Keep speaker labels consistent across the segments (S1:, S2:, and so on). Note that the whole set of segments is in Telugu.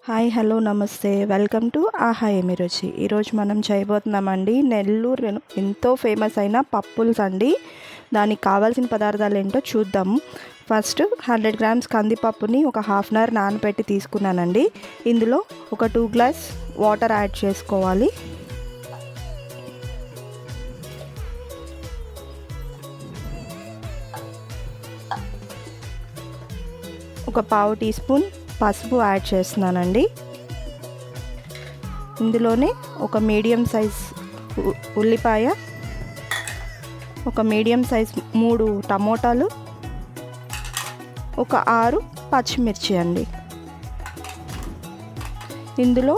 S1: హాయ్ హలో నమస్తే వెల్కమ్ టు ఆహా ఏమి రుచి. ఈరోజు మనం చేయబోతున్నామండి నెల్లూరు ఎంతో ఫేమస్ అయిన పప్పుల్స్ అండి. దానికి కావాల్సిన పదార్థాలు ఏంటో చూద్దాము. ఫస్ట్ 100 గ్రామ్స్ కందిపప్పుని ఒక హాఫ్ అన్ అవర్ నానబెట్టి తీసుకున్నానండి. ఇందులో ఒక 2 గ్లాస్ వాటర్ యాడ్ చేసుకోవాలి. ఒక పావు టీ స్పూన్ పసుపు యాడ్ చేస్తున్నానండి. ఇందులోనే ఒక మీడియం సైజ్ ఉల్లిపాయ, ఒక మీడియం సైజ్ 3 టమోటాలు, ఒక 6 పచ్చిమిర్చి అండి. ఇందులో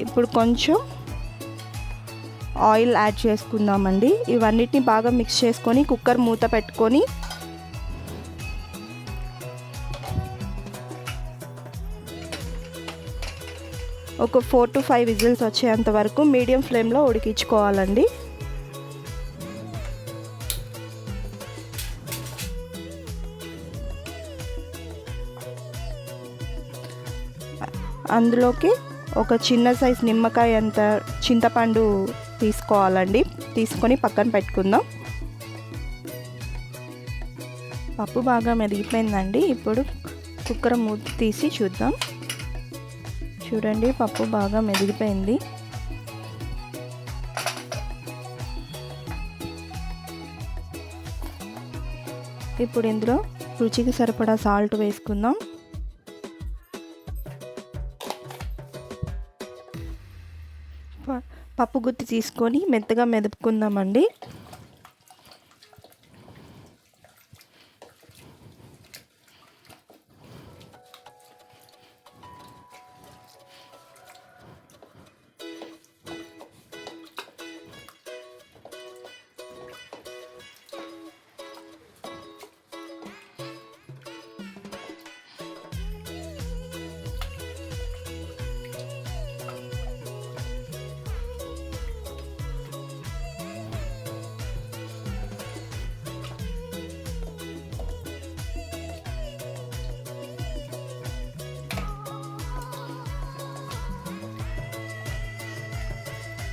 S1: ఇప్పుడు కొంచెం ఆయిల్ యాడ్ చేసుకుందామండి. ఇవన్నిటిని బాగా మిక్స్ చేసుకొని కుక్కర్ మూత పెట్టుకొని ఒక 4 to 5 విజిల్స్ వచ్చేంత వరకు మీడియం ఫ్లేమ్లో ఉడికించుకోవాలండి. అందులోకి ఒక చిన్న సైజ్ నిమ్మకాయ అంత చింతపండు తీసుకోవాలండి. తీసుకొని పక్కన పెట్టుకుందాం. పప్పు బాగా మెదిగిపోయిందండి. ఇప్పుడు కుక్కర్ మూత తీసి చూద్దాం. చూడండి, పప్పు బాగా మెదిగిపోయింది. ఇప్పుడు ఇందులో రుచికి సరిపడా సాల్ట్ వేసుకుందాం. పప్పు గుత్తి తీసుకొని మెత్తగా మెదుపుకుందామండి.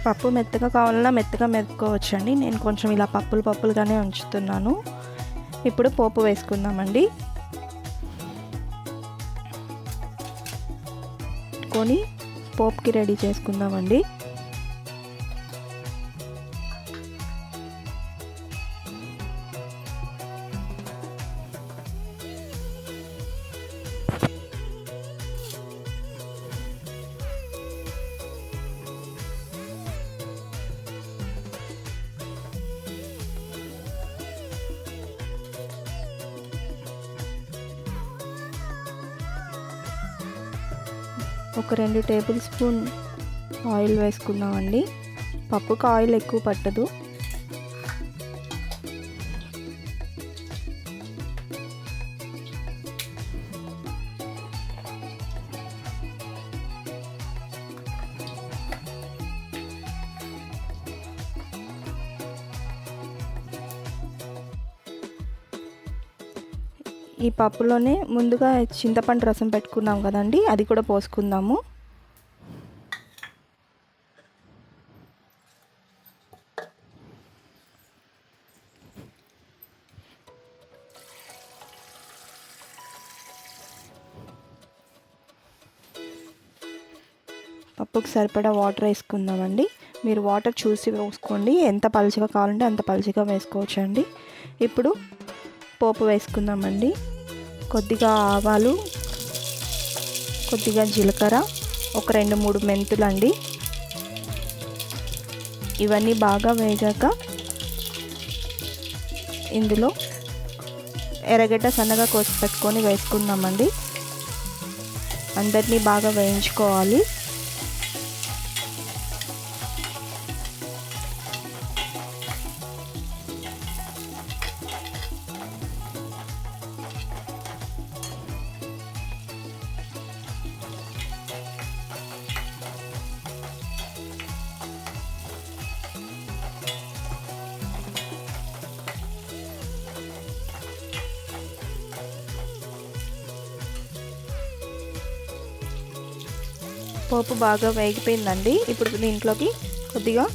S1: పప్పు మెత్తగా కావాలన్నా మెత్తగా మెదుపుకోవచ్చండి. నేను కొంచెం ఇలా పప్పులుగానే ఉంచుతున్నాను. ఇప్పుడు పోపు వేసుకుందామండి. కొని పోపుకి రెడీ చేసుకుందామండి. ఒక 2 టేబుల్ స్పూన్ ఆయిల్ వేసుకుందామండి. పప్పుకి ఆయిల్ ఎక్కువ పట్టదు. ఈ పప్పులోనే ముందుగా చింతపండు రసం పెట్టుకున్నాం కదండి, అది కూడా పోసుకుందాము. పప్పుకి సరిపడా వాటర్ వేసుకుందామండి. మీరు వాటర్ చూసి వేసుకోండి. ఎంత పలుచగా కావాలంటే అంత పలుచగా వేసుకోవచ్చండి. ఇప్పుడు పోపు వేసుకుందామండి. కొద్దిగా ఆవాలు, కొద్దిగా జీలకర్ర, ఒక 2-3 మెంతులు అండి. ఇవన్నీ బాగా వేగాక ఇందులో ఎర్రగడ్డ సన్నగా కోసి పెట్టుకొని వేసుకుందామండి. అందరినీ బాగా వేయించుకోవాలి. పోపు బాగా వేగిపోయిందండి. ఇప్పుడు దీంట్లోకి కొద్దిగా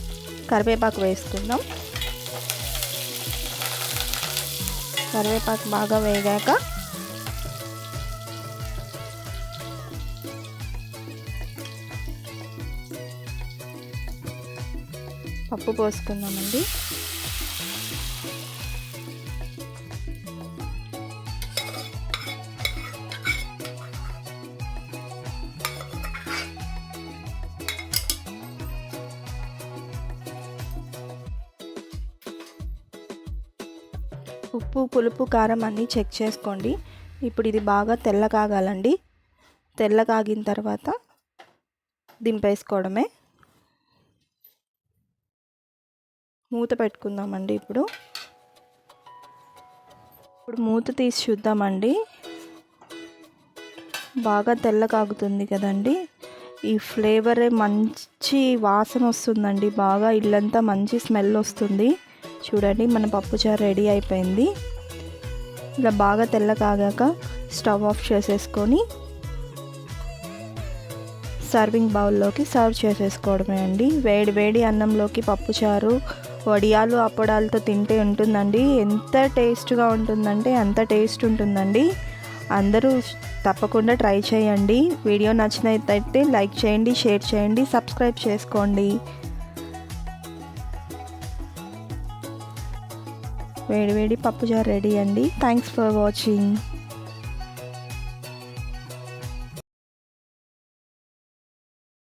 S1: కరివేపాకు వేసుకుందాం. కరివేపాకు బాగా వేగాక పప్పు పోసుకుందామండి. ఉప్పు, పులుపు, కారం అన్నీ చెక్ చేసుకోండి. ఇప్పుడు ఇది బాగా తెల్ల కాగాలండి. తెల్ల కాగిన తర్వాత దింపేసుకోవడమే. మూత పెట్టుకుందామండి. ఇప్పుడు మూత తీసి చూద్దామండి. బాగా తెల్ల కాగుతుంది కదండి. ఈ ఫ్లేవరే మంచి వాసన వస్తుందండి. బాగా ఇల్లంతా మంచి స్మెల్ వస్తుంది. చూడండి, మన పప్పుచారు రెడీ అయిపోయింది. ఇలా బాగా తెల్ల కాగాక స్టవ్ ఆఫ్ చేసేసుకొని సర్వింగ్ బౌల్లోకి సర్వ్ చేసేసుకోవడమే అండి. వేడి వేడి అన్నంలోకి పప్పుచారు, వడియాలు, అప్పడాలతో తింటే ఉంటుందండి. ఎంత టేస్ట్గా ఉంటుందంటే అంత టేస్ట్ ఉంటుందండి. అందరూ తప్పకుండా ట్రై చేయండి. వీడియో నచ్చినట్లయితే లైక్ చేయండి, షేర్ చేయండి, సబ్స్క్రైబ్ చేసుకోండి. వేడి వేడి పప్పుచారు రెడీ అండి. Thanks for watching.